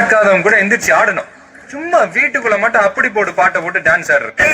நடக்காதவங்க கூட எந்திரிச்சு ஆடணும். சும்மா வீட்டுக்குள்ள மட்டும் அப்படி போட்டு பாட்டை போட்டு டான்ஸ் ஆடுறது.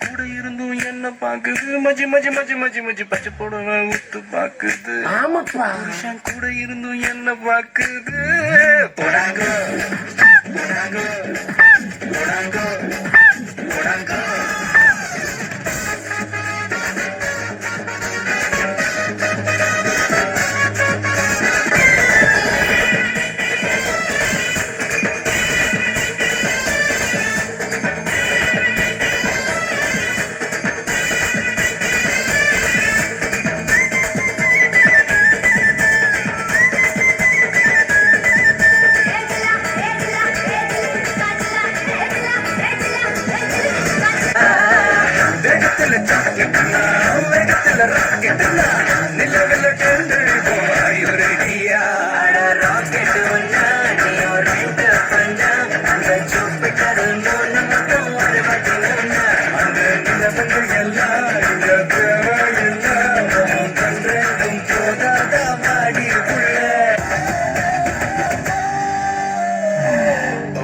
கூட இருந்தும் என்ன பாக்குது, மஜி மஜி மஜி மஜி மஜி பச்சை போடவ உத்து பாக்குது. ஆமாப்பா, கூட இருந்தும் என்ன பாக்குது. போடாங்க போடாங்க போடாங்க போடாங்க.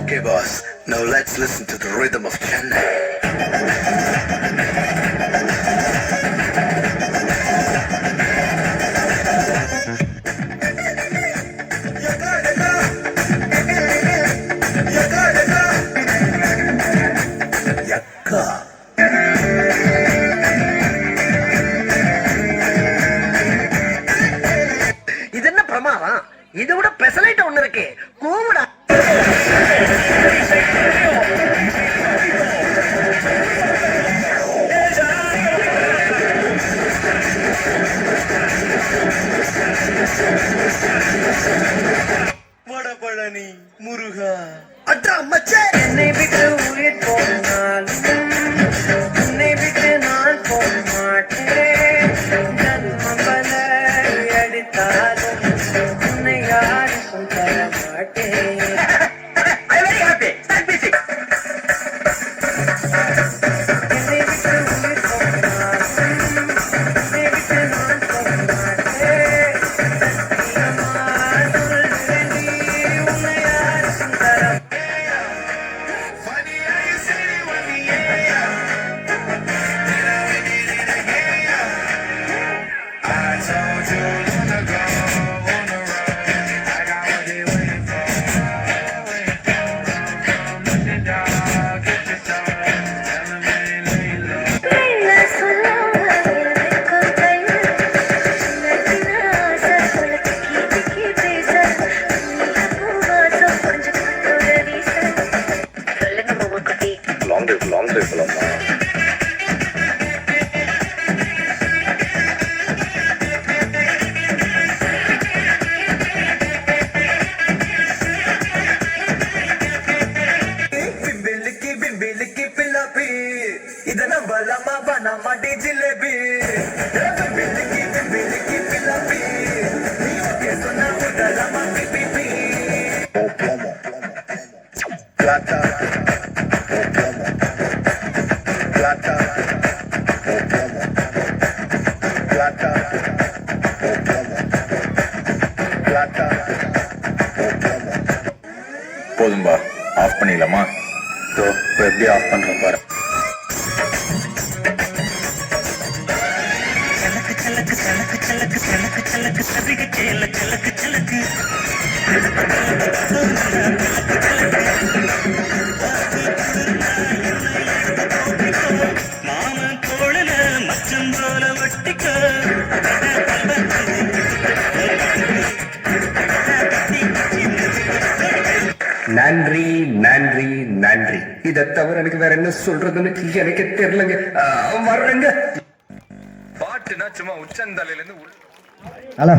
Okay, boss. Now let's listen to the rhythm of Chennai. இது என்ன பிரமாதம்? இதை விட பெசலைட் ஒண்ணு இருக்கு. கூவிடா. வடபழனி முருகா. அட்டா மச்சே. என்னை விட்டு உயிர் போனாலும் உன்னை விட்டு நான் போக மாட்டேன். ஜன்மபல அடித்தாலும் உன்னை யாருக்கும் தர மாட்டேன். போதும்பா, ஆஃப் பண்ணிடலாமா? ஸோ இப்போ எப்படி ஆஃப் பண்றோம் பாரு. நன்றி நன்றி நன்றி. இதை தவிர எனக்கு வேற என்ன சொல்றதுன்னு எனக்கு தெரியலங்க. வர்றேங்க. பாட்டுனா சும்மா உச்சந்தலையில இருந்து ஹலோ